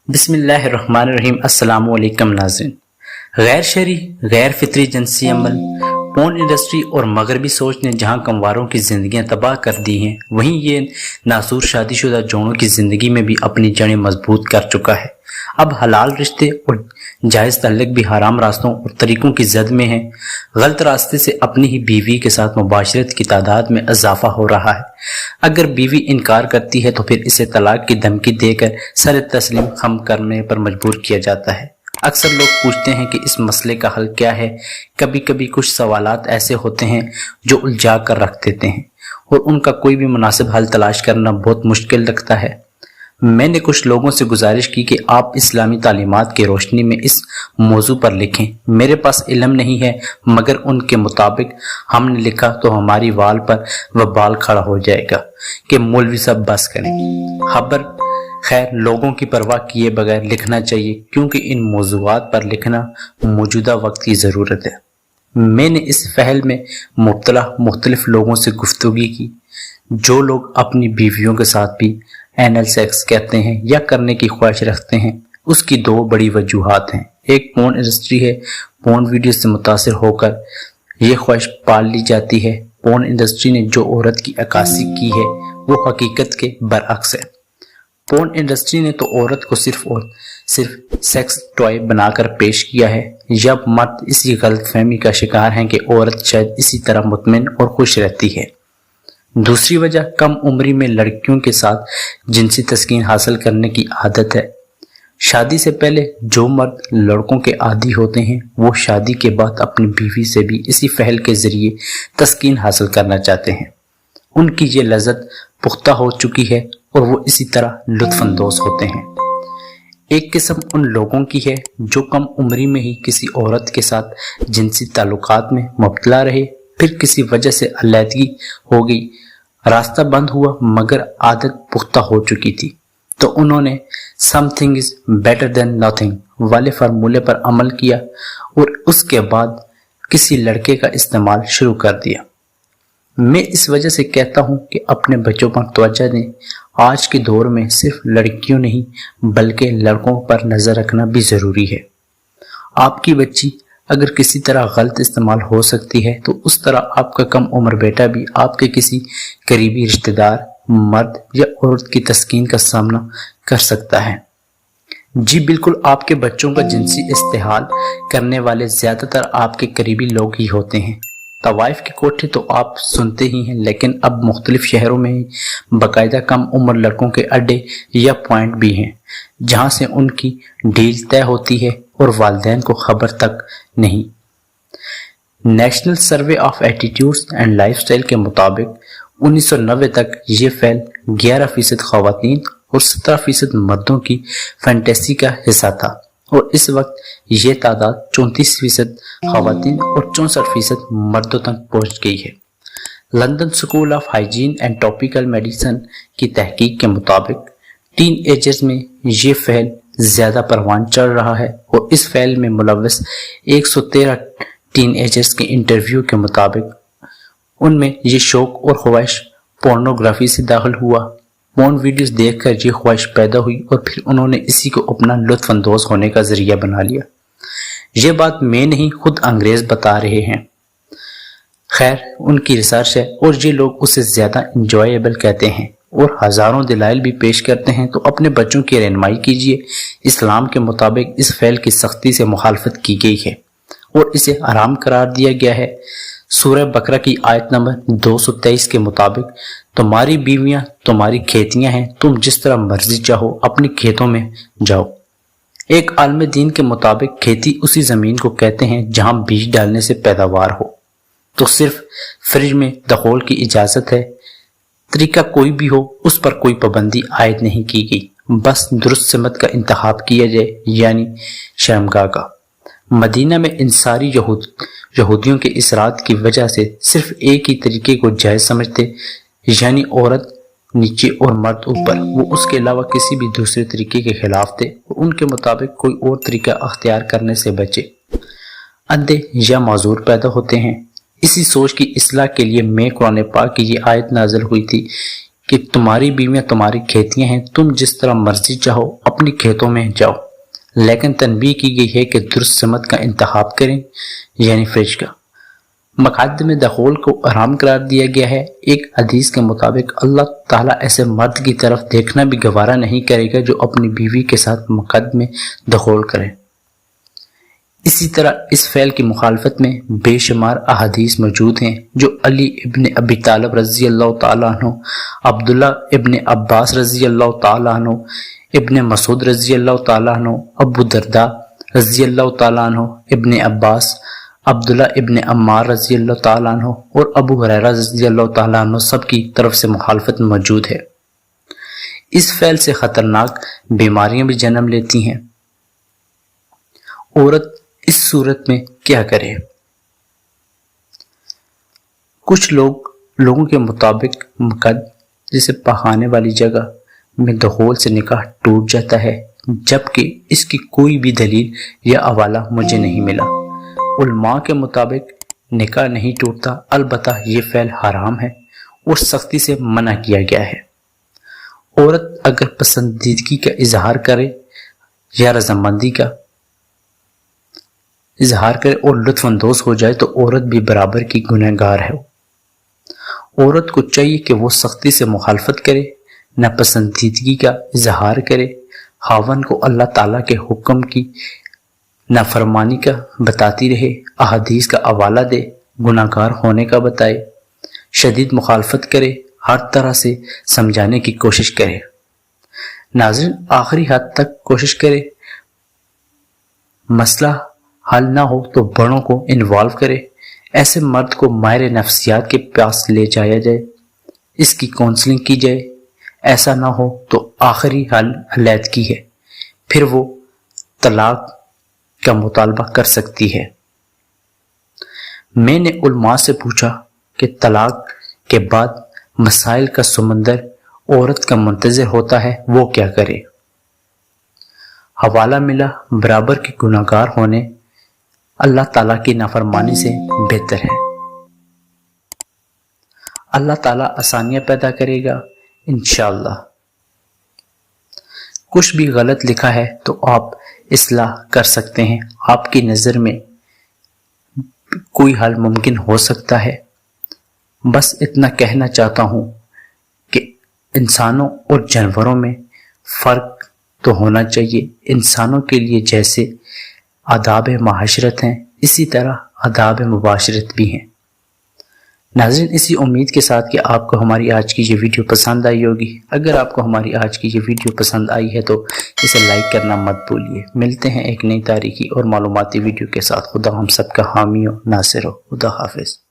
بسم اللہ الرحمن الرحیم۔ السلام علیکم ناظرین۔ غیر شرعی غیر فطری جنسی عمل، پورن انڈسٹری اور مغربی سوچ نے جہاں کمواروں کی زندگیاں تباہ کر دی ہیں، وہیں یہ ناسور شادی شدہ جوڑوں کی زندگی میں بھی اپنی جڑیں مضبوط کر چکا ہے۔ اب حلال رشتے اور جائز تعلق بھی حرام راستوں اور طریقوں کی زد میں ہیں۔ غلط راستے سے اپنی ہی بیوی کے ساتھ مباشرت کی تعداد میں اضافہ ہو رہا ہے۔ اگر بیوی انکار کرتی ہے تو پھر اسے طلاق کی دھمکی دے کر سر تسلیم خم کرنے پر مجبور کیا جاتا ہے۔ اکثر لوگ پوچھتے ہیں کہ اس مسئلے کا حل کیا ہے۔ کبھی کبھی کچھ سوالات ایسے ہوتے ہیں جو الجھا کر رکھ دیتے ہیں اور ان کا کوئی بھی مناسب حل تلاش کرنا بہت مشکل لگتا ہے۔ میں نے کچھ لوگوں سے گزارش کی کہ آپ اسلامی تعلیمات کی روشنی میں اس موضوع پر لکھیں۔ میرے پاس علم نہیں ہے، مگر ان کے مطابق ہم نے لکھا تو ہماری وال پر وبال کھڑا ہو جائے گا کہ مولوی صاحب بس کریں۔ خیر، لوگوں کی پرواہ کیے بغیر لکھنا چاہیے، کیونکہ ان موضوعات پر لکھنا موجودہ وقت کی ضرورت ہے۔ میں نے اس فعل میں مبتلا مختلف لوگوں سے گفتگو کی۔ جو لوگ اپنی بیویوں کے ساتھ بھی اینل سیکس کہتے ہیں یا کرنے کی خواہش رکھتے ہیں، اس کی دو بڑی وجوہات ہیں۔ ایک پورن انڈسٹری ہے۔ پورن ویڈیو سے متاثر ہو کر یہ خواہش پال لی جاتی ہے۔ پورن انڈسٹری نے جو عورت کی عکاسی کی ہے وہ حقیقت کے برعکس ہے۔ پورن انڈسٹری نے تو عورت کو صرف سیکس ٹوائے بنا کر پیش کیا ہے۔ جب مرد اسی غلط فہمی کا شکار ہیں کہ عورت شاید اسی طرح مطمئن اور خوش رہتی ہے۔ دوسری وجہ کم عمری میں لڑکیوں کے ساتھ جنسی تسکین حاصل کرنے کی عادت ہے۔ شادی سے پہلے جو مرد لڑکوں کے عادی ہوتے ہیں، وہ شادی کے بعد اپنی بیوی سے بھی اسی فعل کے ذریعے تسکین حاصل کرنا چاہتے ہیں۔ ان کی یہ لذت پختہ ہو چکی ہے اور وہ اسی طرح لطف اندوز ہوتے ہیں۔ ایک قسم ان لوگوں کی ہے جو کم عمری میں ہی کسی عورت کے ساتھ جنسی تعلقات میں مبتلا رہے، پھر کسی وجہ سے علیحدگی ہو گئی، راستہ بند ہوا، مگر عادت پختہ ہو چکی تھی، تو انہوں نے something is better than nothing والے فارمولے پر عمل کیا اور اس کے بعد کسی لڑکے کا استعمال شروع کر دیا۔ میں اس وجہ سے کہتا ہوں کہ اپنے بچوں پر توجہ دیں۔ آج کے دور میں صرف لڑکیوں نہیں بلکہ لڑکوں پر نظر رکھنا بھی ضروری ہے۔ آپ کی بچی اگر کسی طرح غلط استعمال ہو سکتی ہے تو اس طرح آپ کا کم عمر بیٹا بھی آپ کے کسی قریبی رشتہ دار، مرد یا عورت کی تسکین کا سامنا کر سکتا ہے۔ جی بالکل، آپ کے بچوں کا جنسی استحال کرنے والے زیادہ تر آپ کے قریبی لوگ ہی ہوتے ہیں۔ طوائف کے کوٹھے تو آپ سنتے ہی ہیں، لیکن اب مختلف شہروں میں باقاعدہ کم عمر لڑکوں کے اڈے یا پوائنٹ بھی ہیں جہاں سے ان کی ڈیل طے ہوتی ہے اور والدین کو خبر تک نہیں۔ National survey of attitudes and life style کے مطابق 1990 تک یہ فعل 11% خواتین اور 17% مردوں کی فینٹیسی کا حصہ تھا، اور اس وقت یہ تعداد 34% خواتین اور 64% مردوں تک پہنچ گئی ہے۔ London school of hygiene and topical medicine کی تحقیق کے مطابق ٹین ایجرز میں یہ فعل زیادہ پروان چڑھ رہا ہے، اور اس فعل میں ملوث 113 ٹین ایجرز کے انٹرویو کے مطابق ان میں یہ شوق اور خواہش پورنوگرافی سے داخل ہوا۔ پورن ویڈیوز دیکھ کر یہ خواہش پیدا ہوئی اور پھر انہوں نے اسی کو اپنا لطف اندوز ہونے کا ذریعہ بنا لیا۔ یہ بات میں نہیں، خود انگریز بتا رہے ہیں۔ خیر، ان کی ریسرچ ہے اور یہ لوگ اسے زیادہ انجوائیبل کہتے ہیں اور ہزاروں دلائل بھی پیش کرتے ہیں، تو اپنے بچوں کی رہنمائی کیجیے۔ اسلام کے مطابق اس فعل کی سختی سے مخالفت کی گئی ہے اور اسے حرام قرار دیا گیا ہے۔ سورہ بقرہ کی آیت نمبر 223 کے مطابق تمہاری بیویاں تمہاری کھیتیاں ہیں، تم جس طرح مرضی چاہو اپنے کھیتوں میں جاؤ۔ ایک عالم دین کے مطابق کھیتی اسی زمین کو کہتے ہیں جہاں بیج ڈالنے سے پیداوار ہو، تو صرف فریج میں دخول کی اجازت ہے۔ طریقہ کوئی بھی ہو، اس پر کوئی پابندی عائد نہیں کی گئی، بس درست سمت کا انتخاب کیا جائے، یعنی شرمگاہ کا۔ مدینہ میں انصاری یہودیوں کے اصرات کی وجہ سے صرف ایک ہی طریقے کو جائز سمجھتے، یعنی عورت نیچے اور مرد اوپر۔ وہ اس کے علاوہ کسی بھی دوسرے طریقے کے خلاف تھے اور ان کے مطابق کوئی اور طریقہ اختیار کرنے سے بچے۔ اندھے یا معذور پیدا ہوتے ہیں۔ اسی سوچ کی اصلاح کے لیے میں قرآن پاک کی یہ آیت نازل ہوئی تھی کہ تمہاری بیویاں تمہاری کھیتیاں ہیں، تم جس طرح مرضی چاہو اپنی کھیتوں میں جاؤ، لیکن تنبیہ کی گئی ہے کہ درست سمت کا انتخاب کریں، یعنی فریج کا۔ مقعد میں دخول کو حرام قرار دیا گیا ہے۔ ایک حدیث کے مطابق اللہ تعالیٰ ایسے مرد کی طرف دیکھنا بھی گوارا نہیں کرے گا جو اپنی بیوی کے ساتھ مقعد میں دخول کرے۔ اسی طرح اس فعل کی مخالفت میں بے شمار احادیث موجود ہیں جو علی ابن ابی طالب رضی اللہ تعالیٰ عنہ، عبداللہ ابن عباس رضی اللہ تعالیٰ عنہ، ابن مسعود رضی اللہ تعالیٰ عنہ، ابو درداء رضی اللہ تعالیٰ عنہ، ابن عباس، عبداللہ ابن عمار رضی اللہ تعالیٰ عنہ اور ابو ہریرہ رضی اللہ تعالیٰ عنہ سب کی طرف سے مخالفت موجود ہے۔ اس فعل سے خطرناک بیماریاں بھی جنم لیتی ہیں۔ عورت اس صورت میں کیا کرے؟ کچھ لوگوں کے مطابق مقعد جسے پخانے والی جگہ میں دخول سے نکاح ٹوٹ جاتا ہے، جبکہ اس کی کوئی بھی دلیل یا حوالہ مجھے نہیں ملا۔ علماء کے مطابق نکاح نہیں ٹوٹتا، البتہ یہ فعل حرام ہے اور سختی سے منع کیا گیا ہے۔ عورت اگر پسندیدگی کا اظہار کرے یا رضامندی کا اظہار کرے اور لطف اندوز ہو جائے تو عورت بھی برابر کی گنہگار ہے۔ عورت کو چاہیے کہ وہ سختی سے مخالفت کرے، ناپسندیدگی کا اظہار کرے، خاوند کو اللہ تعالیٰ کے حکم کی نافرمانی کا بتاتی رہے، احادیث کا حوالہ دے، گناہگار ہونے کا بتائے، شدید مخالفت کرے، ہر طرح سے سمجھانے کی کوشش کرے۔ ناظرین، آخری حد تک کوشش کرے، مسئلہ حل نہ ہو تو بڑوں کو انوالو کرے، ایسے مرد کو ماہر نفسیات کے پاس لے جایا جائے، اس کی کونسلنگ کی جائے، ایسا نہ ہو تو آخری حل علیحدگی ہے، پھر وہ طلاق کا مطالبہ کر سکتی ہے۔ میں نے علماء سے پوچھا کہ طلاق کے بعد مسائل کا سمندر عورت کا منتظر ہوتا ہے، وہ کیا کرے؟ حوالہ ملا، برابر کے گناہگار ہونے اللہ تعالیٰ کی نافرمانی سے بہتر ہے۔ اللہ تعالیٰ آسانیاں پیدا کرے گا انشاءاللہ۔ کچھ بھی غلط لکھا ہے تو آپ اصلاح کر سکتے ہیں، آپ کی نظر میں کوئی حل ممکن ہو سکتا ہے۔ بس اتنا کہنا چاہتا ہوں کہ انسانوں اور جانوروں میں فرق تو ہونا چاہیے۔ انسانوں کے لیے جیسے آداب معاشرت ہیں، اسی طرح آداب مباشرت بھی ہیں۔ ناظرین، اسی امید کے ساتھ کہ آپ کو ہماری آج کی یہ ویڈیو پسند آئی ہوگی۔ اگر آپ کو ہماری آج کی یہ ویڈیو پسند آئی ہے تو اسے لائک کرنا مت بھولیے۔ ملتے ہیں ایک نئی تاریخی اور معلوماتی ویڈیو کے ساتھ۔ خدا ہم سب کا حامی و ناصر ہو۔ خدا حافظ۔